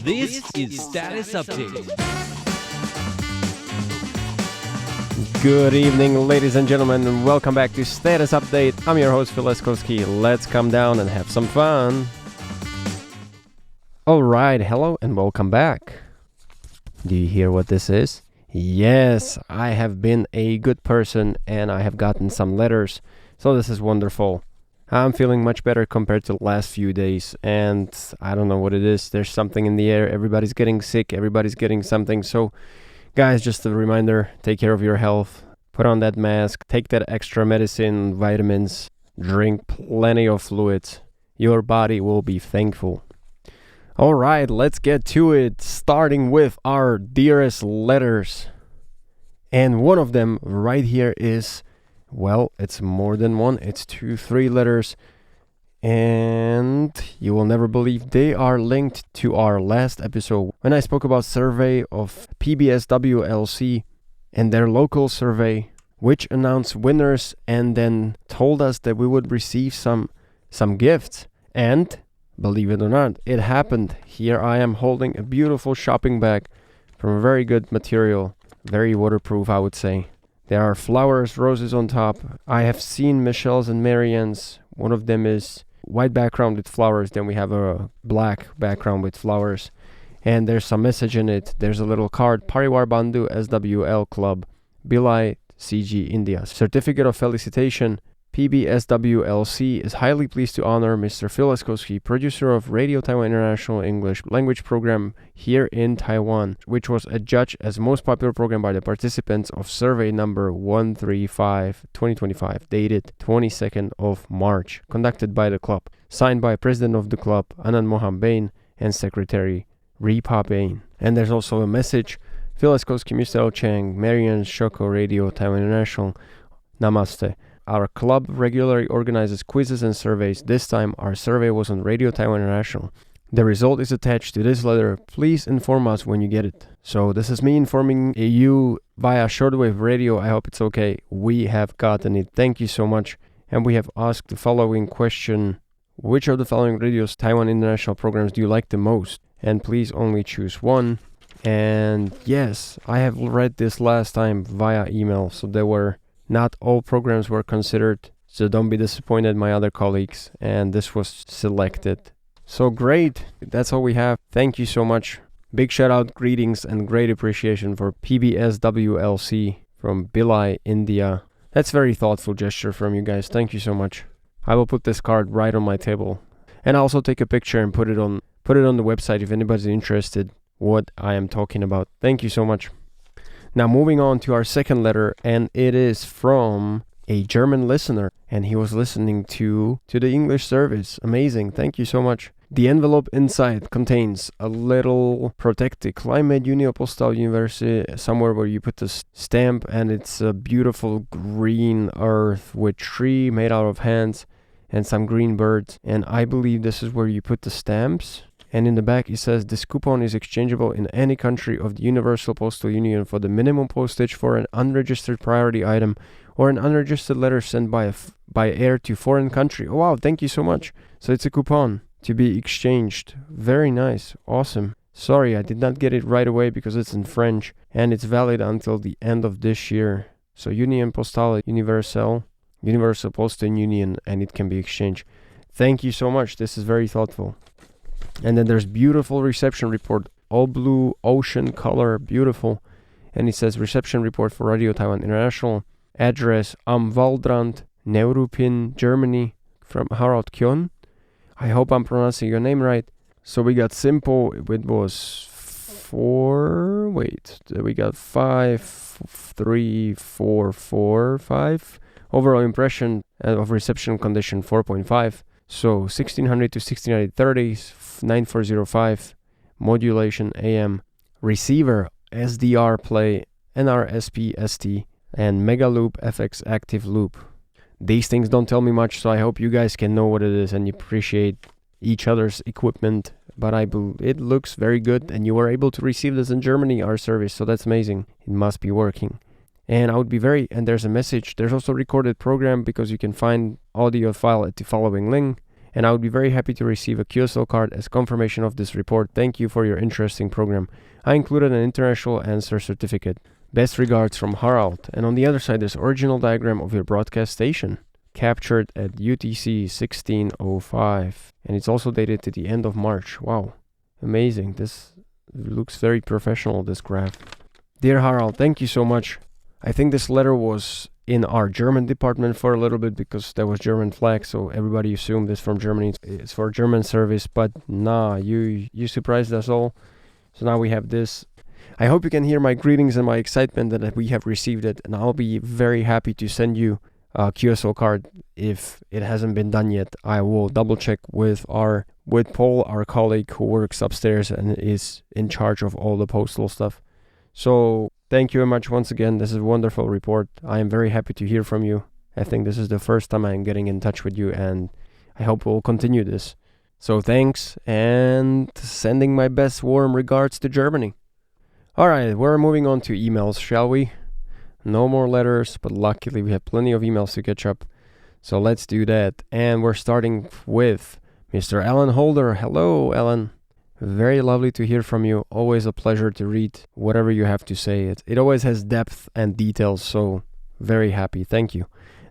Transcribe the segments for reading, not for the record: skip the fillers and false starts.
This is Status Update. Good evening, ladies and gentlemen, and welcome back to Status Update. I'm your host, Phil Leskowski. Let's come down and have some fun. Alright, hello and welcome back. Do you hear what this is? Yes, I have been a good person and I have gotten some letters, so this is wonderful. I'm feeling much better compared to the last few days, and I don't know what it is. There's something in the air. Everybody's getting sick. Everybody's getting something. So, guys, just a reminder, take care of your health. Put on that mask. Take that extra medicine, vitamins. Drink plenty of fluids. Your body will be thankful. All right, let's get to it. Starting with our dearest letters. And one of them right here is... well, it's more than one. It's 3 letters. And you will never believe they are linked to our last episode when I spoke about survey of PBSWLC and their local survey, which announced winners and then told us that we would receive some gifts. And believe it or not, it happened. Here I am holding a beautiful shopping bag from a very good material, very waterproof, I would say. There are flowers, roses on top. I have seen Michelle's and Marianne's. One of them is white background with flowers. Then we have a black background with flowers. And there's some message in it. There's a little card. Parivar Bandhu SWL Club. Bhilai CG India. Certificate of Felicitation. PBSWLC is highly pleased to honor Mr. Phil Leskowski, producer of Radio Taiwan International English language program here in Taiwan, which was adjudged as most popular program by the participants of survey number 135-2025, dated 22nd of March, conducted by the club, signed by President of the club, Anand Mohan Bain, and Secretary Ripa Bain. And there's also a message. Phil Leskowski, Mr. L. Chang, Marianne Shoko, Radio Taiwan International, Namaste. Our club regularly organizes quizzes and surveys. This time, our survey was on Radio Taiwan International. The result is attached to this letter. Please inform us when you get it. So this is me informing you via shortwave radio. I hope it's okay. We have gotten it. Thank you so much. And we have asked the following question. Which of the following radios Taiwan International programs do you like the most? And please only choose one. And yes, I have read this last time via email. So there were... not all programs were considered, so don't be disappointed, my other colleagues, and this was selected. So great, that's all we have. Thank you so much. Big shout out, greetings, and great appreciation for PBSWLC from Bhilai, India. That's very thoughtful gesture from you guys. Thank you so much. I will put this card right on my table, and I'll also take a picture and put it on the website if anybody's interested what I am talking about. Thank you so much. Now moving on to our second letter, and it is from a German listener, and he was listening to the English service. Amazing, thank you so much. The envelope inside contains a little protected Climate Unipostal University, somewhere where you put the stamp, and it's a beautiful green earth with tree made out of hands and some green birds, and I believe this is where you put the stamps. And in the back it says, this coupon is exchangeable in any country of the Universal Postal Union for the minimum postage for an unregistered priority item or an unregistered letter sent by air to foreign country. Oh wow, thank you so much. So it's a coupon to be exchanged. Very nice. Awesome. Sorry, I did not get it right away because it's in French and it's valid until the end of this year. So Union Postale Universal Postal Union, and it can be exchanged. Thank you so much. This is very thoughtful. And then there's beautiful reception report, all blue ocean color, beautiful. And it says reception report for Radio Taiwan International, address Am Waldrand, Neuruppin, Germany, from Harald Kyon. I hope I'm pronouncing your name right. So we got simple, it was 5, 3, 4, 4, 5. Overall impression of reception condition 4.5. So 1600 to 1630, 9405, modulation AM, receiver SDR play, NRSP ST, and Mega Loop FX active loop. These things don't tell me much, so I hope you guys can know what it is and appreciate each other's equipment. But it looks very good, and you were able to receive this in Germany, our service, so that's amazing. It must be working. And there's a message. There's also a recorded program because you can find audio file at the following link. and I would be very happy to receive a QSL card as confirmation of this report. Thank you for your interesting program. I included an international answer certificate. Best regards from Harald. And on the other side, there's original diagram of your broadcast station, captured at UTC 1605, and it's also dated to the end of March. Wow, amazing. This looks very professional, this graph. Dear Harald, thank you so much. I think this letter was in our German department for a little bit because there was German flag, so everybody assumed this from Germany. It's for German service, but nah, you surprised us all. So now we have this. I hope you can hear my greetings and my excitement that we have received it, and I'll be very happy to send you a QSL card if it hasn't been done yet. I will double check with Paul, our colleague who works upstairs and is in charge of all the postal stuff. So thank you very much once again. This is a wonderful report. I am very happy to hear from you. I think this is the first time I'm getting in touch with you, and I hope we'll continue this. So thanks, and sending my best warm regards to Germany. Alright, we're moving on to emails, shall we? No more letters, but luckily we have plenty of emails to catch up. So let's do that. And we're starting with Mr. Alan Holder. Hello, Alan. Very lovely to hear from you. Always a pleasure to read whatever you have to say. It always has depth and details, so very happy. Thank you.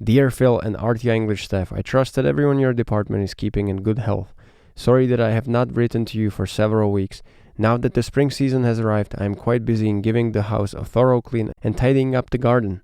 Dear Phil and RTI English staff, I trust that everyone in your department is keeping in good health. Sorry that I have not written to you for several weeks. Now that the spring season has arrived, I am quite busy in giving the house a thorough clean and tidying up the garden.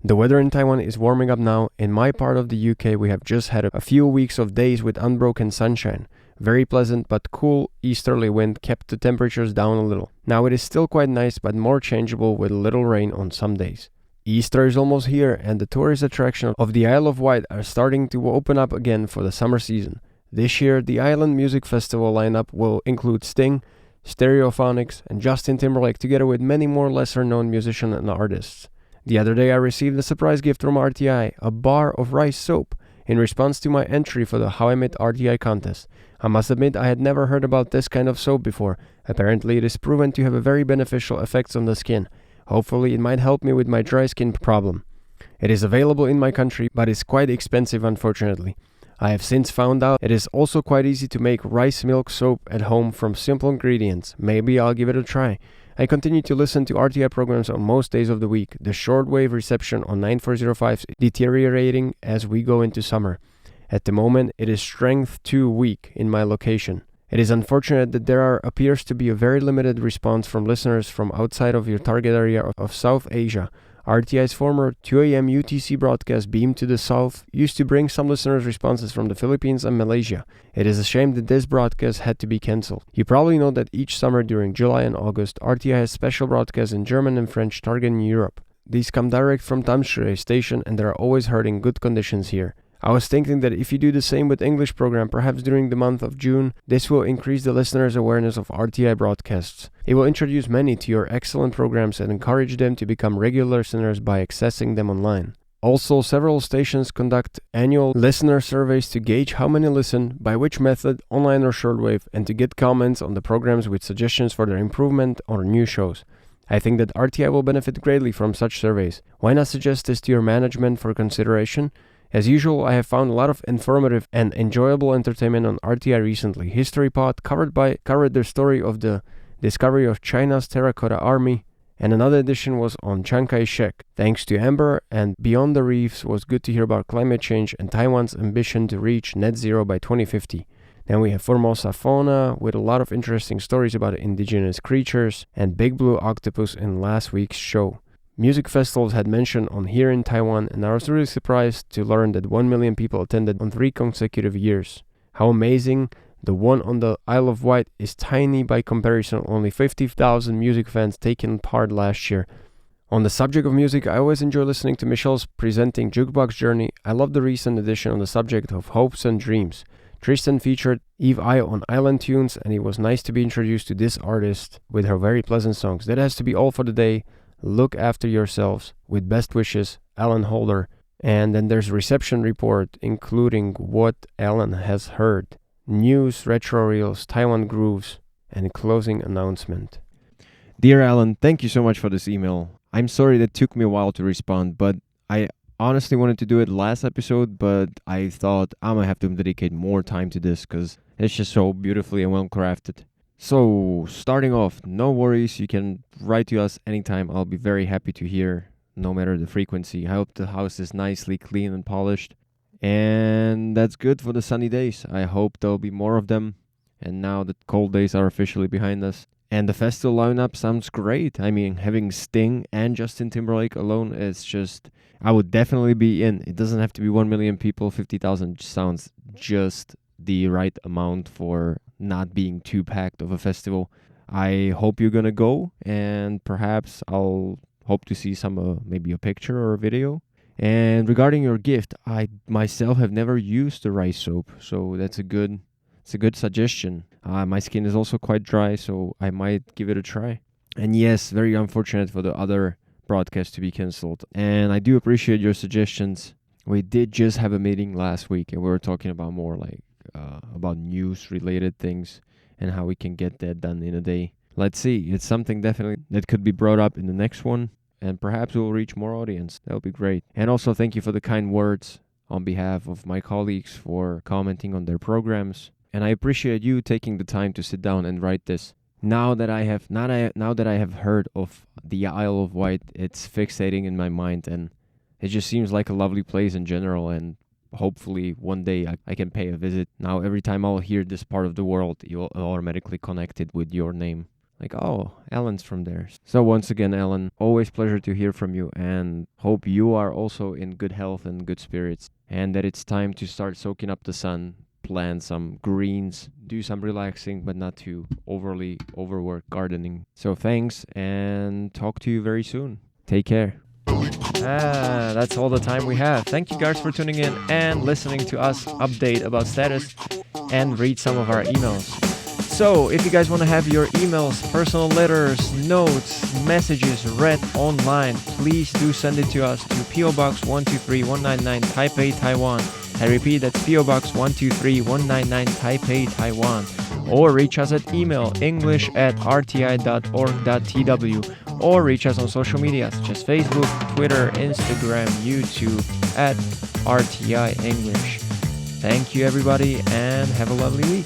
The weather in Taiwan is warming up now. In my part of the UK, we have just had a few weeks of days with unbroken sunshine. Very pleasant but cool easterly wind kept the temperatures down a little. Now it is still quite nice but more changeable with little rain on some days. Easter is almost here and the tourist attraction of the Isle of Wight are starting to open up again for the summer season. This year, the Island Music Festival lineup will include Sting, Stereophonics, and Justin Timberlake, together with many more lesser-known musicians and artists. The other day I received a surprise gift from RTI, a bar of rice soap, in response to my entry for the How I Met RTI contest. I must admit I had never heard about this kind of soap before. Apparently it is proven to have a very beneficial effects on the skin. Hopefully it might help me with my dry skin problem. It is available in my country, but is quite expensive unfortunately. I have since found out it is also quite easy to make rice milk soap at home from simple ingredients. Maybe I'll give it a try. I continue to listen to RTI programs on most days of the week. The shortwave reception on 9405 is deteriorating as we go into summer. At the moment, it is strength 2 weak in my location. It is unfortunate that there appears to be a very limited response from listeners from outside of your target area of South Asia. RTI's former 2 a.m. UTC broadcast Beam to the South used to bring some listeners' responses from the Philippines and Malaysia. It is a shame that this broadcast had to be cancelled. You probably know that each summer during July and August, RTI has special broadcasts in German and French targeting Europe. These come direct from Tamshure station and they are always heard in good conditions here. I was thinking that if you do the same with English program, perhaps during the month of June, this will increase the listeners' awareness of RTI broadcasts. It will introduce many to your excellent programs and encourage them to become regular listeners by accessing them online. Also, several stations conduct annual listener surveys to gauge how many listen, by which method, online or shortwave, and to get comments on the programs with suggestions for their improvement or new shows. I think that RTI will benefit greatly from such surveys. Why not suggest this to your management for consideration? As usual, I have found a lot of informative and enjoyable entertainment on RTI recently. History Pod covered the story of the discovery of China's Terracotta Army, and another edition was on Chiang Kai-shek. Thanks to Amber, and Beyond the Reefs was good to hear about climate change and Taiwan's ambition to reach net zero by 2050. Then we have Formosa Fauna with a lot of interesting stories about indigenous creatures, and Big Blue Octopus in last week's show. Music festivals had mentioned on Here in Taiwan, and I was really surprised to learn that 1 million people attended on 3 consecutive years. How amazing! The one on the Isle of Wight is tiny by comparison, only 50,000 music fans taking part last year. On the subject of music, I always enjoy listening to Michelle's presenting Jukebox Journey. I love the recent edition on the subject of hopes and dreams. Tristan featured Eve I on Island Tunes, and it was nice to be introduced to this artist with her very pleasant songs. That has to be all for the day. Look after yourselves. With best wishes, Alan Holder. And then there's a reception report including what Alan has heard, news, retro reels, Taiwan grooves, and a closing announcement. Dear Alan, thank you so much for this email. I'm sorry that it took me a while to respond, but I honestly wanted to do it last episode, but I thought I'm gonna have to dedicate more time to this because it's just so beautifully and well crafted. So, starting off, no worries, you can write to us anytime. I'll be very happy to hear, no matter the frequency. I hope the house is nicely clean and polished. And that's good for the sunny days. I hope there'll be more of them. And now the cold days are officially behind us. And the festival lineup sounds great. I mean, having Sting and Justin Timberlake alone is just... I would definitely be in. It doesn't have to be 1 million people. 50,000 sounds just the right amount for not being too packed of a festival. I hope you're gonna go, and perhaps I'll hope to see some maybe a picture or a video. And regarding your gift, I myself have never used the rice soap, so it's a good suggestion. My skin is also quite dry, so I might give it a try. And yes, very unfortunate for the other broadcast to be cancelled. And I do appreciate your suggestions. We did just have a meeting last week, and we were talking about more like about news-related things and how we can get that done in a day. Let's see. It's something definitely that could be brought up in the next one, and perhaps we'll reach more audience. That would be great. And also thank you for the kind words on behalf of my colleagues for commenting on their programs. And I appreciate you taking the time to sit down and write this. Now that I have heard of the Isle of Wight, it's fixating in my mind, and it just seems like a lovely place in general, and hopefully one day I can pay a visit. Now every time I'll hear this part of the world, you'll automatically connect it with your name. Like, oh, Alan's from there. So once again, Alan, always pleasure to hear from you, and hope you are also in good health and good spirits, and that it's time to start soaking up the sun, plant some greens, do some relaxing, but not too overly overwork gardening. So thanks, and talk to you very soon. Take care. That's all the time we have. Thank you guys for tuning in and listening to us update about status and read some of our emails. So if you guys want to have your emails, personal letters, notes, messages read online, please do send it to us to PO Box 123199 Taipei, Taiwan. I repeat, that's PO Box 123199 Taipei, Taiwan. Or reach us at email english@rti.org.tw, or reach us on social media such as Facebook, Twitter, Instagram, YouTube at RTI English. Thank you everybody, and have a lovely week.